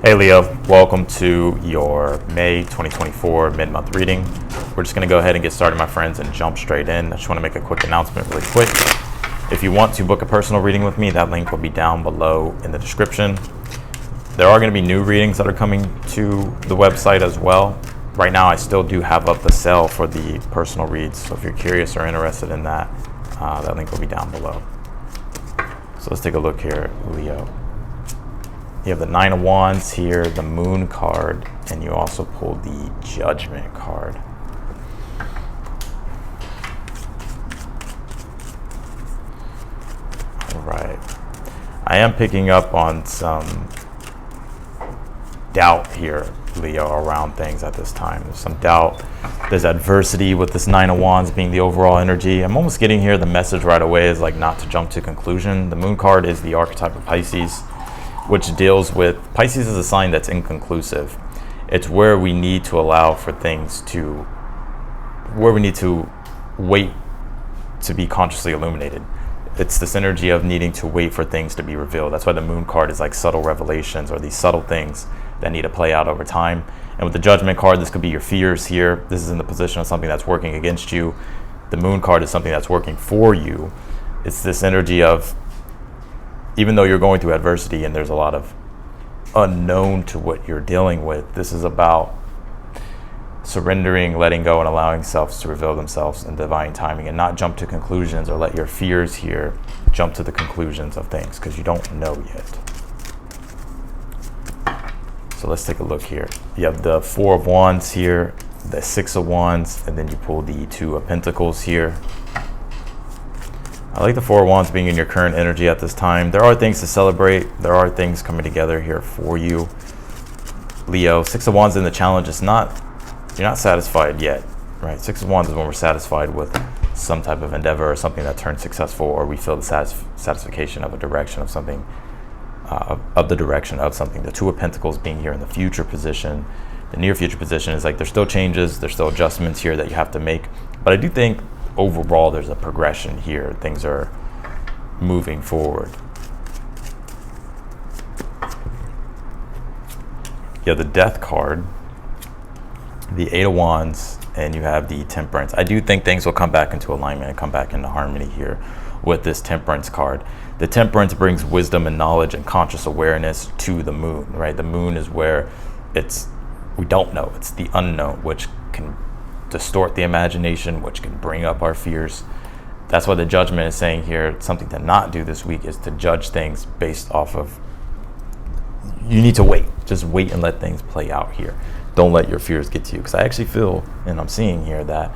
Hey Leo, welcome to your May 2024 mid-month reading. We're just going to go ahead and get started, my friends, and jump straight in. I just want to make a quick announcement really quick. If you want to book a personal reading with me, that link will be down below in the description. There are going to be new readings that are coming to the website as well. Right now, I still do have up the sale for the personal reads, so if you're curious or interested in that, that link will be down below. So let's take a look here, Leo. You have the Nine of Wands here, the Moon card, and you also pulled the Judgment card. All right. I am picking up on some doubt here, Leo, around things at this time. There's some doubt. There's adversity with this Nine of Wands being the overall energy. I'm almost getting here the message right away is like not to jump to conclusion. The Moon card is the archetype of Pisces, which deals with, Pisces is a sign that's inconclusive. It's where we need to allow for things to, where we need to wait to be consciously illuminated. It's this energy of needing to wait for things to be revealed. That's why the Moon card is like subtle revelations, or these subtle things that need to play out over time. And with the Judgment card, this could be your fears here. This is in the position of something that's working against you. The Moon card is something that's working for you. It's this energy of, even though you're going through adversity and there's a lot of unknown to what you're dealing with, this is about surrendering, letting go, and allowing selves to reveal themselves in divine timing, and not jump to conclusions or let your fears here jump to the conclusions of things, because you don't know yet. So let's take a look here. You have the Four of Wands here, the Six of Wands, and then you pull the Two of Pentacles here. I like the Four of Wands being in your current energy at this time. There are things to celebrate. There are things coming together here for you, Leo. Six of Wands in the challenge is not, you're not satisfied yet, right? Six of Wands is when we're satisfied with some type of endeavor or something that turns successful, or we feel the satisfaction of a direction of something, of the direction of something. The Two of Pentacles being here in the future position. The near future position is like there's still changes, there's still adjustments here that you have to make. But I do think overall there's a progression here. Things are moving forward. You have the Death card, the Eight of Wands, and you have the Temperance. I do think things will come back into alignment and come back into harmony here with this Temperance card. The Temperance brings wisdom and knowledge and conscious awareness to the Moon, right? The Moon is where we don't know. It's the unknown, which can distort the imagination, which can bring up our fears. That's why the Judgment is saying here, something to not do this week is to judge things based off of, you need to wait. Just wait and let things play out here. Don't let your fears get to you. Because I actually feel, and I'm seeing here, that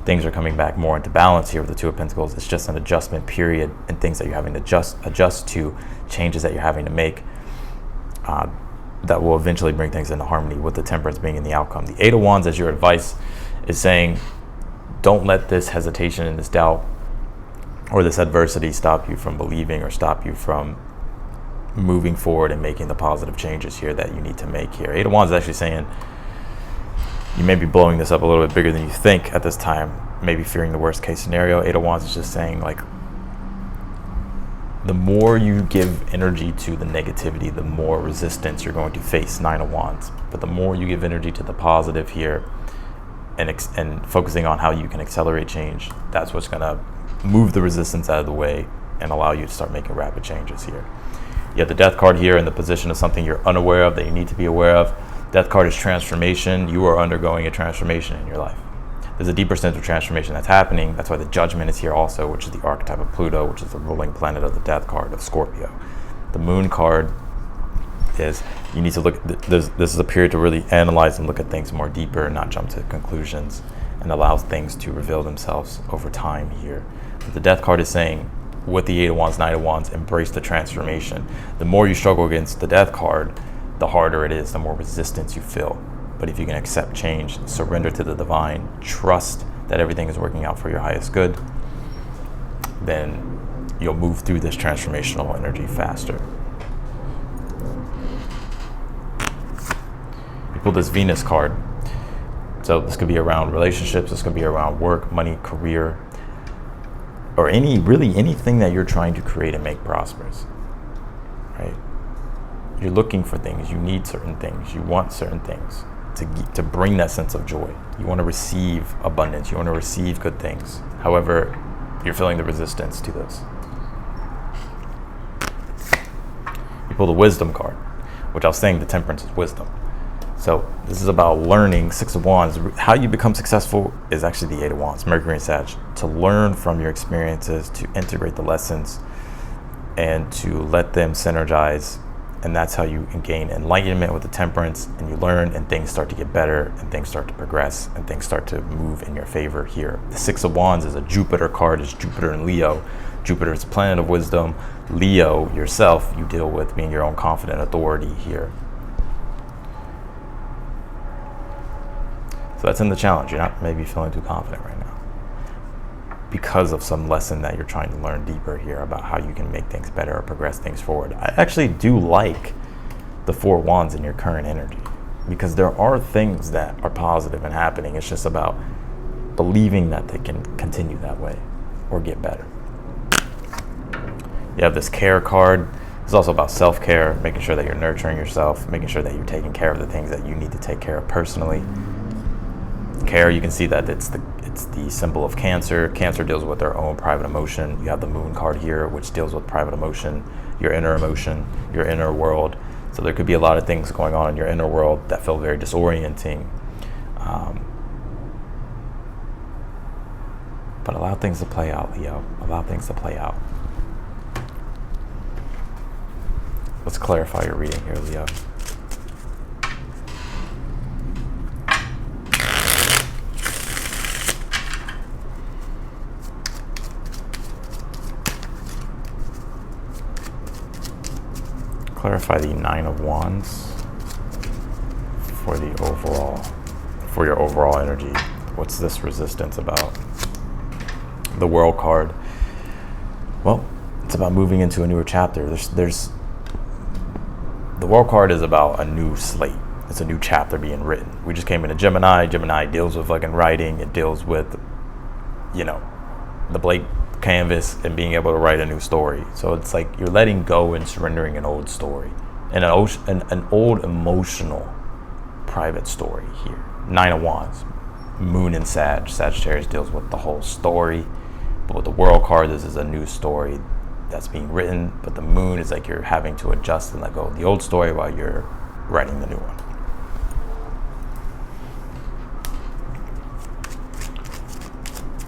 things are coming back more into balance here with the Two of Pentacles. It's just an adjustment period, and things that you're having to adjust to, changes that you're having to make, that will eventually bring things into harmony, with the Temperance being in the outcome. The Eight of Wands as your advice is saying, don't let this hesitation and this doubt or this adversity stop you from believing, or stop you from moving forward and making the positive changes here that you need to make here. Eight of Wands is actually saying you may be blowing this up a little bit bigger than you think at this time, maybe fearing the worst case scenario. Eight of Wands is just saying, like, the more you give energy to the negativity, the more resistance you're going to face. Nine of Wands. But the more you give energy to the positive here, and focusing on how you can accelerate change, that's what's going to move the resistance out of the way and allow you to start making rapid changes here. You have the Death card here in the position of something you're unaware of that you need to be aware of. Death card is transformation. You are undergoing a transformation in your life. There's a deeper sense of transformation that's happening. That's why the Judgment is here also, which is the archetype of Pluto, which is the ruling planet of the Death card of Scorpio. The Moon card is, you need to look, this is a period to really analyze and look at things more deeper, and not jump to conclusions, and allow things to reveal themselves over time here. But the Death card is saying, with the Eight of Wands, Nine of Wands, embrace the transformation. The more you struggle against the Death card, the harder it is, the more resistance you feel. But if you can accept change, surrender to the divine, trust that everything is working out for your highest good, then you'll move through this transformational energy faster. You pull this Venus card. So this could be around relationships, this could be around work, money, career, or anything that you're trying to create and make prosperous, right? You're looking for things. You need certain things. You want certain things to bring that sense of joy. You want to receive abundance. You want to receive good things. However, you're feeling the resistance to this. You pull the wisdom card, which I was saying the temperance is wisdom. So this is about learning. Six of Wands. How you become successful is actually the Eight of Wands, Mercury and Sag. To learn from your experiences, to integrate the lessons, and to let them synergize. And that's how you gain enlightenment with the temperance, and you learn, and things start to get better, and things start to progress, and things start to move in your favor here. The Six of Wands is a Jupiter card. It's Jupiter and Leo. Jupiter is the planet of wisdom. Leo, yourself, you deal with being your own confident authority here. So that's in the challenge. You're not maybe feeling too confident right now because of some lesson that you're trying to learn deeper here about how you can make things better or progress things forward. I actually do like the Four of Wands in your current energy, because there are things that are positive and happening. It's just about believing that they can continue that way or get better. You have this care card. It's also about self-care, making sure that you're nurturing yourself, making sure that you're taking care of the things that you need to take care of personally. Care, you can see that it's the symbol of Cancer. Cancer deals with their own private emotion. You have the Moon card here, which deals with private emotion, your inner world. So there could be a lot of things going on in your inner world that feel very disorienting. But allow things to play out, Leo. Allow things to play out. Let's clarify your reading here, Leo. Clarify the Nine of Wands for your overall energy. What's this resistance about? The World card. Well, it's about moving into a newer chapter. The World card is about a new slate. It's a new chapter being written. We just came into Gemini. Gemini deals with fucking writing. It deals with, the blank canvas and being able to write a new story. So it's like you're letting go and surrendering an old story, and an old emotional private story here. Nine of Wands, Moon and Sagittarius deals with the whole story, but with the World card, this is a new story that's being written. But the Moon is like you're having to adjust and let go of the old story while you're writing the new one.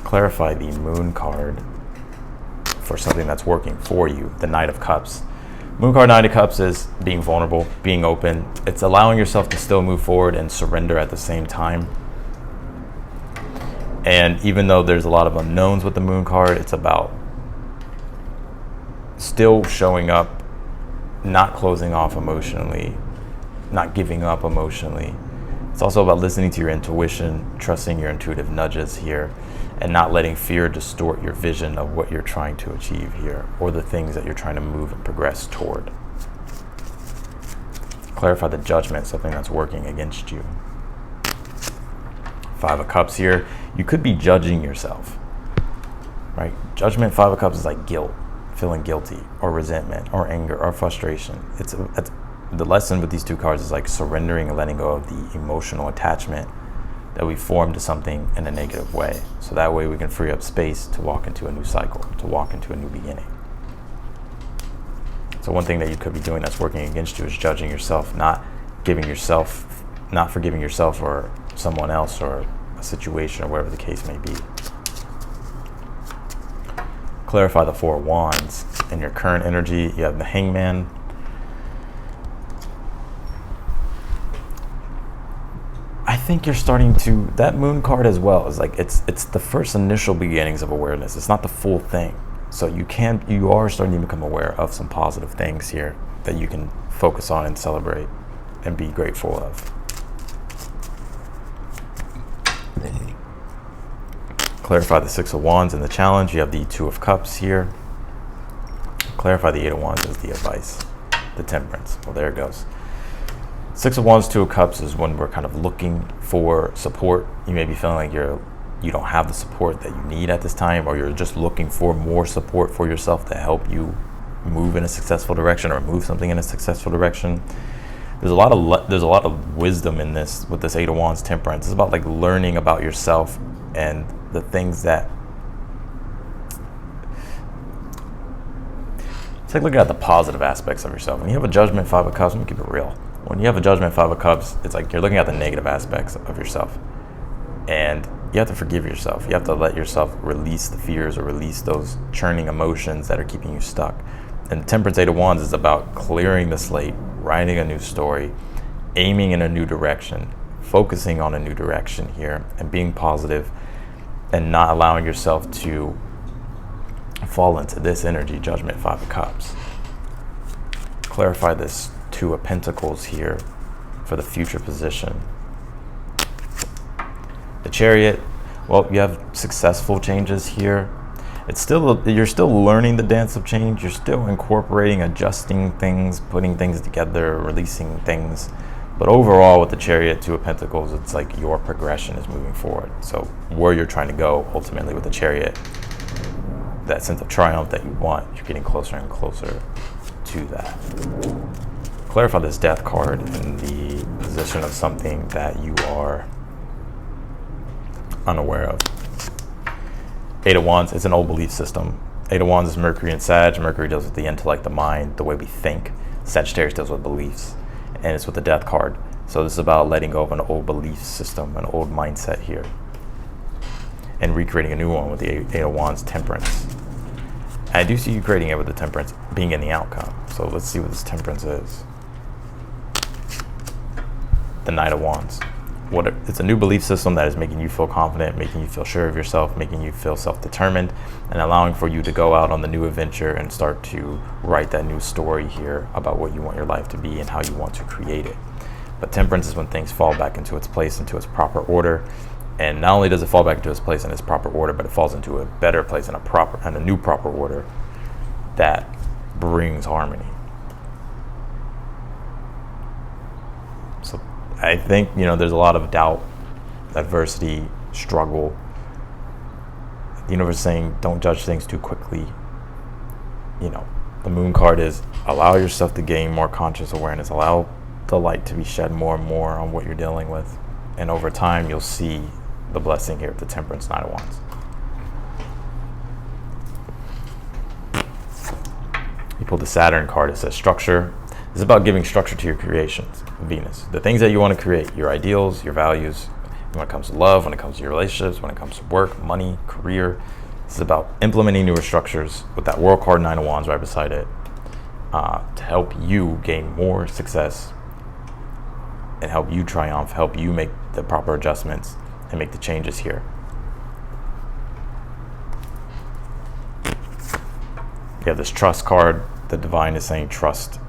Clarify the Moon card for something that's working for you, the Knight of Cups. Moon card, Knight of Cups is being vulnerable, being open. It's allowing yourself to still move forward and surrender at the same time. And even though there's a lot of unknowns with the Moon card, it's about still showing up, not closing off emotionally, not giving up emotionally. It's also about listening to your intuition, trusting your intuitive nudges here, and not letting fear distort your vision of what you're trying to achieve here, or the things that you're trying to move and progress toward. Clarify the Judgment, something that's working against you. Five of Cups here. You could be judging yourself, right? Judgment, Five of Cups is like guilt, feeling guilty, or resentment, or anger, or frustration. It's the lesson with these two cards is like surrendering and letting go of the emotional attachment that we form to something in a negative way. So that way we can free up space to walk into a new cycle, to walk into a new beginning. So one thing that you could be doing that's working against you is judging yourself, not forgiving yourself or someone else or a situation or whatever the case may be. Clarify the Four of Wands. In your current energy, you have the Hangman. I think you're starting to, that Moon card as well is like, it's the first initial beginnings of awareness. It's not the full thing. So you are starting to become aware of some positive things here that you can focus on and celebrate and be grateful of. Clarify the Six of Wands in the challenge. You have the Two of Cups here. Clarify the Eight of Wands as the advice, the Temperance. Well, there it goes. Six of Wands, Two of Cups is when we're kind of looking for support. You may be feeling like you don't have the support that you need at this time, or you're just looking for more support for yourself to help you move in a successful direction or move something in a successful direction. There's a lot of wisdom in this with this Eight of Wands Temperance. It's about like learning about yourself and the things that, it's like looking at the positive aspects of yourself. When you have a Judgment, Five of Cups, let me keep it real. When you have a Judgment, Five of Cups, it's like you're looking at the negative aspects of yourself. And you have to forgive yourself. You have to let yourself release the fears or release those churning emotions that are keeping you stuck. And Temperance Eight of Wands is about clearing the slate, writing a new story, aiming in a new direction, focusing on a new direction here, and being positive and not allowing yourself to fall into this energy, Judgment, Five of Cups. Clarify this Two of Pentacles here for the future position. The Chariot, well, you have successful changes here. You're still learning the dance of change. You're still incorporating, adjusting things, putting things together, releasing things. But overall, with the Chariot, Two of Pentacles, it's like your progression is moving forward. So where you're trying to go ultimately with the Chariot, that sense of triumph that you want, you're getting closer and closer to that. Clarify this Death card in the position of something that you are unaware of. Eight of Wands, it's an old belief system. Eight of Wands is Mercury and Sag. Mercury deals with the intellect, the mind, the way we think. Sagittarius deals with beliefs. And it's with the Death card. So this is about letting go of an old belief system, an old mindset here, and recreating a new one with the Eight of Wands Temperance. I do see you creating it with the Temperance being in the outcome. So let's see what this Temperance is. The Knight of Wands. It's a new belief system that is making you feel confident, making you feel sure of yourself, making you feel self-determined, and allowing for you to go out on the new adventure and start to write that new story here about what you want your life to be and how you want to create it. But Temperance is when things fall back into its place, into its proper order. And not only does it fall back into its place in its proper order, but it falls into a better place in a new proper order that brings harmony. So I think, there's a lot of doubt, adversity, struggle. The universe is saying don't judge things too quickly. The Moon card is allow yourself to gain more conscious awareness, allow the light to be shed more and more on what you're dealing with. And over time, you'll see the blessing here of the Temperance, Knight of Wands. You pull the Saturn card. It says structure. It's about giving structure to your creations, Venus. The things that you want to create, your ideals, your values, when it comes to love, when it comes to your relationships, when it comes to work, money, career. This is about implementing newer structures with that World card, Nine of Wands right beside it, to help you gain more success and help you triumph, help you make the proper adjustments and make the changes here. You have this Trust card. The Divine is saying trust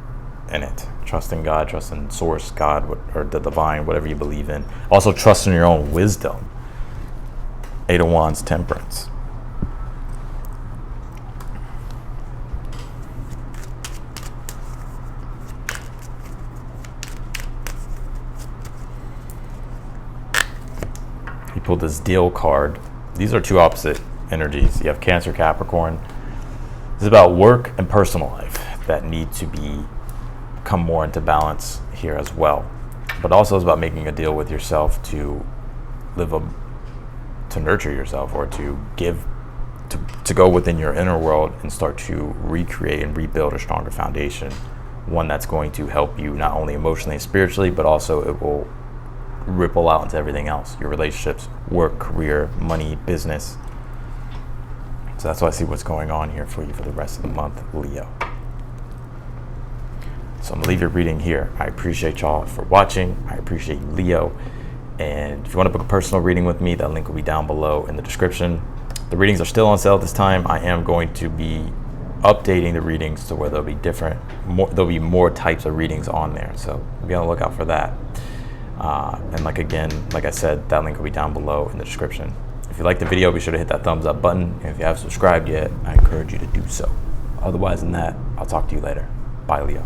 in it. Trust in God, trust in Source, God, or the Divine, whatever you believe in. Also trust in your own wisdom. Eight of Wands, Temperance. You pulled this Deal card. These are two opposite energies. You have Cancer, Capricorn. This is about work and personal life that need to come more into balance here as well. But also it's about making a deal with yourself to to nurture yourself, or to go within your inner world and start to recreate and rebuild a stronger foundation, one that's going to help you not only emotionally and spiritually, but also it will ripple out into everything else, your relationships, work, career, money, business. So that's why I see what's going on here for you for the rest of the month, Leo. So I'm gonna leave your reading here. I appreciate y'all for watching. I appreciate you, Leo. And if you want to book a personal reading with me, that link will be down below in the description. The readings are still on sale this time. I am going to be updating the readings to where there'll be more types of readings on there. So be on the lookout for that. And like I said, that link will be down below in the description. If you like the video, be sure to hit that thumbs up button. And if you haven't subscribed yet, I encourage you to do so. Otherwise than that, I'll talk to you later. Bye, Leo.